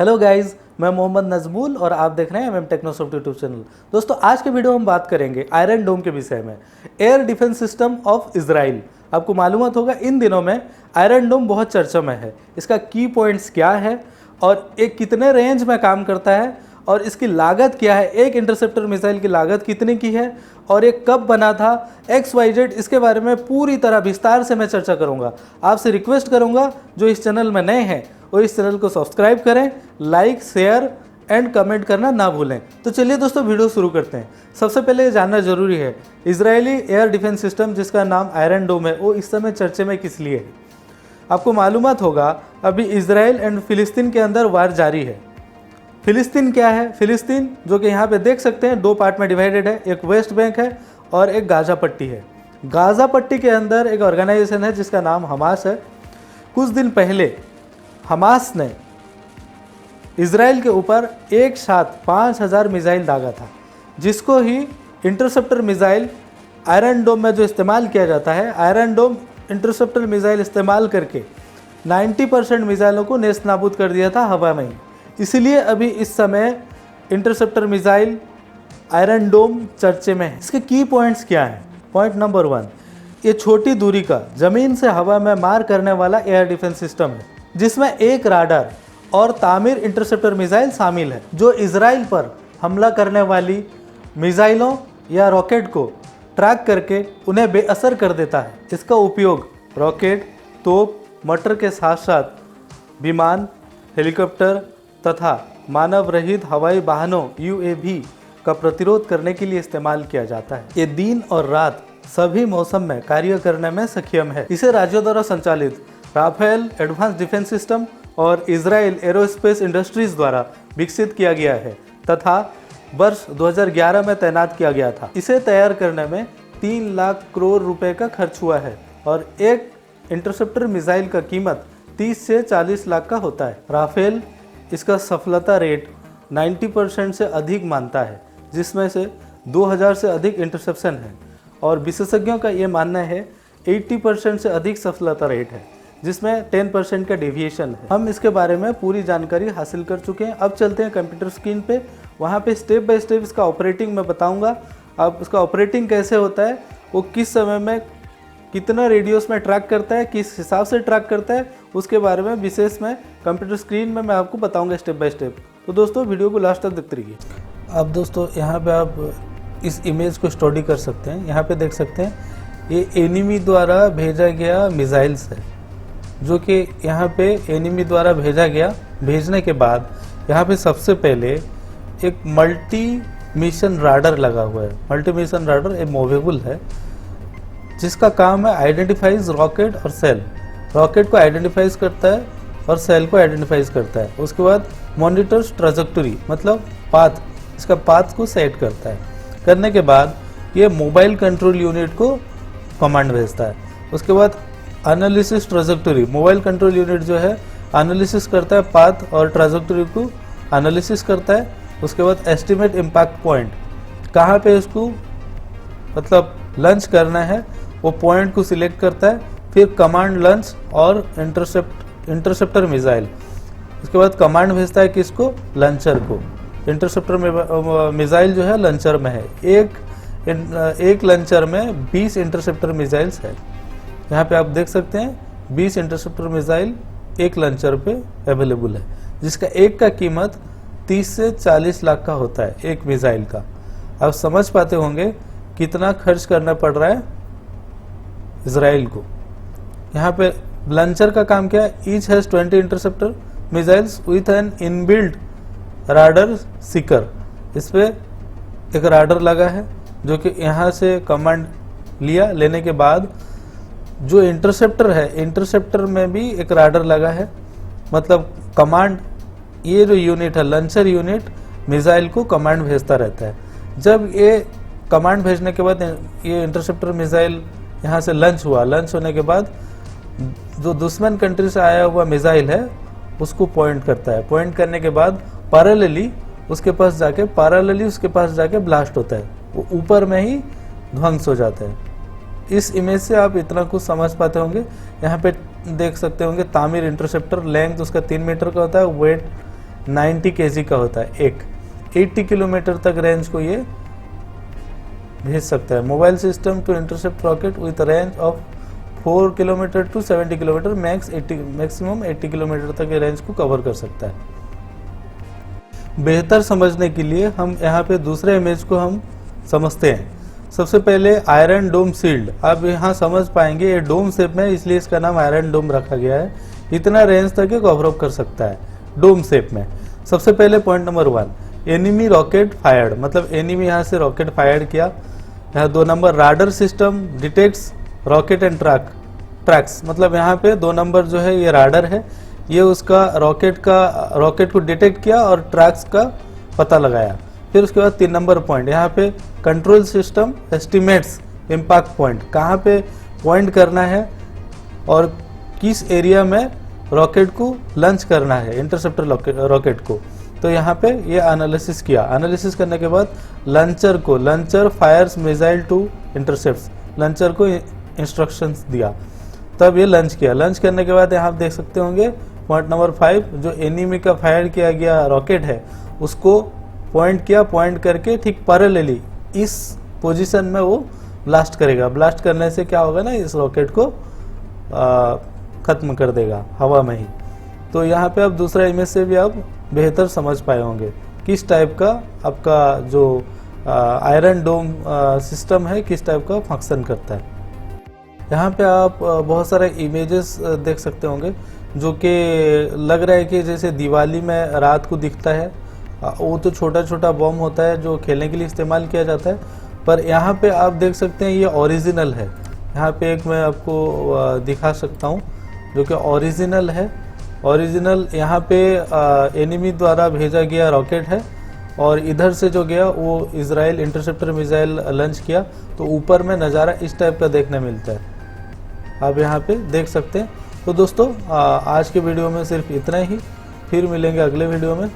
Hello guys, मैं मोहम्मद नजमुल और आप देख रहे हैं एमएम टेक्नोसॉफ्ट यूट्यूब चैनल। दोस्तों, आज के वीडियो हम बात करेंगे आयरन डोम के विषय में, air defence system of Israel. आपको मालूमात होगा इन दिनों में आयरन डोम बहुत चर्चा में है। इसका की पॉइंट्स क्या है और एक कितने रेंज में काम करता है और इसकी लागत क्या है, एक इंटरसेप्टर मिसाइल की लागत कितने की है और ये कब बना था, XYZ, इसके बारे में पूरी तरह विस्तार से मैं चर्चा करूंगा। आपसे रिक्वेस्ट करूंगा जो इस चैनल में नए हैं वो इस चैनल को सब्सक्राइब करें, लाइक, शेयर एंड कमेंट करना ना भूलें। तो चलिए दोस्तों, वीडियो शुरू करते हैं। सबसे पहले ये जानना जरूरी है, इजरायली एयर डिफेंस सिस्टम जिसका नाम आयरन डोम है वो इस समय चर्चे में किस लिए है। आपको मालूमात होगा अभी इजराइल एंड फिलिस्तीन के अंदर वार जारी है। फिलिस्तीन क्या है? फिलिस्तीन जो कि यहाँ पे देख सकते हैं दो पार्ट में डिवाइडेड है, एक वेस्ट बैंक है और एक गाजा पट्टी है। गाजा पट्टी के अंदर एक ऑर्गेनाइजेशन है जिसका नाम हमास है। कुछ दिन पहले हमास ने इजराइल के ऊपर एक साथ 5000 मिसाइल दागा था, जिसको ही इंटरसेप्टर मिसाइल आयरन डोम में जो इस्तेमाल किया जाता है, आयरन डोम इंटरसेप्टर मिसाइल इस्तेमाल करके 90% मिसाइलों को नेस्त नाबूद कर दिया था हवा में ही। इसलिए अभी इस समय इंटरसेप्टर मिसाइल आयरन डोम चर्चे में है। इसके की पॉइंट्स क्या हैं? पॉइंट नंबर 1, ये छोटी दूरी का ज़मीन से हवा में मार करने वाला एयर डिफेंस सिस्टम है, जिसमें एक राडार और तामीर इंटरसेप्टर मिसाइल शामिल है, जो इजराइल पर हमला करने वाली मिसाइलों या रॉकेट को ट्रैक करके उन्हें बेअसर कर देता है। इसका उपयोग रॉकेट, तोप, मोटर के साथ साथ विमान, हेलीकॉप्टर तथा मानव रहित हवाई वाहनों UAV का प्रतिरोध करने के लिए इस्तेमाल किया जाता है। ये दिन और रात सभी मौसम में कार्य करने में सक्षम है। इसे राज्यों द्वारा संचालित राफेल एडवांस डिफेंस सिस्टम और इजराइल एरोस्पेस इंडस्ट्रीज द्वारा विकसित किया गया है तथा वर्ष 2011 में तैनात किया गया था। इसे तैयार करने में 3 लाख करोड़ रुपए का खर्च हुआ है और एक इंटरसेप्टर मिसाइल का कीमत 30 से 40 लाख का होता है। राफेल इसका सफलता रेट 90% से अधिक मानता है, जिसमें से 2000 से अधिक इंटरसेप्शन है और विशेषज्ञों का ये मानना है 80% से अधिक सफलता रेट है, जिसमें 10% का डेविएशन है। हम इसके बारे में पूरी जानकारी हासिल कर चुके हैं। अब चलते हैं कंप्यूटर स्क्रीन पे, वहाँ पे स्टेप बाय स्टेप इसका ऑपरेटिंग मैं बताऊँगा। अब इसका ऑपरेटिंग कैसे होता है, वो किस समय में कितना रेडियस में ट्रैक करता है, किस हिसाब से ट्रैक करता है, उसके बारे में विशेष में कंप्यूटर स्क्रीन में मैं आपको बताऊंगा स्टेप बाय स्टेप। तो दोस्तों, वीडियो को लास्ट तक देखते रहिए। अब दोस्तों, यहाँ पे आप इस इमेज को स्टडी कर सकते हैं। यहाँ पे देख सकते हैं ये एनिमी द्वारा भेजा गया मिसाइल्स है, जो कि यहाँ पे एनिमी द्वारा भेजा गया। भेजने के बाद यहाँ पे सबसे पहले एक मल्टी मिशन राडर लगा हुआ है। मल्टी मिशन राडर एक मूवेबल है, जिसका काम है आइडेंटिफाइज रॉकेट और सेल। रॉकेट को आइडेंटिफाइज करता है और सेल को आइडेंटिफाइज करता है। उसके बाद मॉनिटर्स ट्रैजेक्टरी, मतलब पाथ, इसका पाथ को सेट करता है। करने के बाद ये मोबाइल कंट्रोल यूनिट को कमांड भेजता है। उसके बाद analysis trajectory, mobile control unit जो है एनालिसिस करता है, पाथ और ट्रैजेक्टरी को एनालिसिस करता है। उसके बाद एस्टिमेट इम्पैक्ट पॉइंट, कहाँ पे इसको मतलब लंच करना है, वो पॉइंट को सिलेक्ट करता है। फिर कमांड लंच और इंटरसेप्टर मिसाइल, उसके बाद कमांड भेजता है किसको? लंचर को। इंटरसेप्टर मिसाइल जो है लंचर में है। एक लंचर में 20 इंटरसेप्टर मिसाइल्स है। यहाँ पे आप देख सकते हैं 20 इंटरसेप्टर मिसाइल एक लंचर पे अवेलेबल है, जिसका एक का कीमत 30 से 40 लाख का होता है एक मिसाइल का। आप समझ पाते होंगे कितना खर्च करना पड़ रहा है इजराइल को। यहाँ पे लंचर का काम क्या है? Each has 20 interceptor missiles with an inbuilt radar seeker. इस पे एक राडर लगा है, जो कि यहाँ से कमांड लिया। लेने के बाद जो इंटरसेप्टर है, इंटरसेप्टर में भी एक राडर लगा है, मतलब कमांड, ये जो यूनिट है लंचर यूनिट, मिसाइल को कमांड भेजता रहता है। जब ये कमांड भेजने के बाद ये इंटरसेप्टर मिसाइल यहाँ से लंच हुआ, लंच होने के बाद जो दुश्मन कंट्री से आया हुआ मिसाइल है उसको पॉइंट करता है। पॉइंट करने के बाद पैरेलली उसके पास जाके ब्लास्ट होता है, वो ऊपर में ही ध्वंस हो जाता है। इस इमेज से आप इतना कुछ समझ पाते होंगे। यहाँ पे देख सकते होंगे तामीर इंटरसेप्टर, लेंथ उसका 3 मीटर का होता है, वेट 90 kg का होता है एक। 80 किलोमीटर तक रेंज को ये भेज सकता है। Mobile system to intercept rocket with range of 4 kilometre to 70 kilometre, maximum 80 kilometre तक ये रेंज को कवर कर सकता है। बेहतर समझने के लिए हम यहाँ पे दूसरे इमेज को हम समझते हैं। सबसे पहले आयरन डोम शील्ड, आप यहाँ समझ पाएंगे ये डोम शेप में, इसलिए इसका नाम आयरन डोम रखा गया है। इतना रेंज तक ये कवर अप कर सकता है डोम शेप में। सबसे पहले point number 1, enemy rocket fired, मतलब एनिमी यहाँ से रॉकेट फायर किया। यहाँ 2 number rather system detects rocket and tracks, मतलब यहाँ पे 2 नंबर जो है ये राडर है, ये उसका रॉकेट को डिटेक्ट किया और ट्रैक्स का पता लगाया। फिर उसके बाद 3 नंबर पॉइंट, यहाँ पे control system estimates impact point, कहाँ पे पॉइंट करना है और किस एरिया में रॉकेट को लॉन्च करना है, इंटरसेप्टर रॉकेट को। तो यहाँ पे ये एनालिसिस किया। एनालिसिस करने के बाद launcher fires missile to intercepts, launcher को इंस्ट्रक्शंस दिया, तब ये लॉन्च किया। लॉन्च करने के बाद यहाँ आप देख सकते होंगे पॉइंट नंबर 5, जो एनिमी का फायर किया गया रॉकेट है उसको पॉइंट किया, पॉइंट करके ठीक पैरेलली इस पोजीशन में वो ब्लास्ट करेगा। ब्लास्ट करने से क्या होगा ना, इस रॉकेट को ख़त्म कर देगा हवा में ही। तो यहाँ पे आप दूसरा इमेज से भी आप बेहतर समझ पाए होंगे किस टाइप का आपका जो आयरन डोम सिस्टम है किस टाइप का फंक्शन करता है। यहाँ पे आप बहुत सारे इमेजेस देख सकते होंगे जो कि लग रहा है कि जैसे दिवाली में रात को दिखता है। वो तो छोटा छोटा बम होता है जो खेलने के लिए इस्तेमाल किया जाता है, पर यहाँ पे आप देख सकते हैं ये ओरिजिनल है। यहाँ पे एक मैं आपको दिखा सकता हूँ जो कि ओरिजिनल है। ओरिजिनल यहाँ पे एनिमी द्वारा भेजा गया रॉकेट है और इधर से जो गया वो इजराइल इंटरसेप्टर मिसाइल लॉन्च किया, तो ऊपर में नज़ारा इस टाइप का देखने मिलता है, आप यहाँ पे देख सकते हैं। तो दोस्तों आज के वीडियो में सिर्फ इतना ही, फिर मिलेंगे अगले वीडियो में।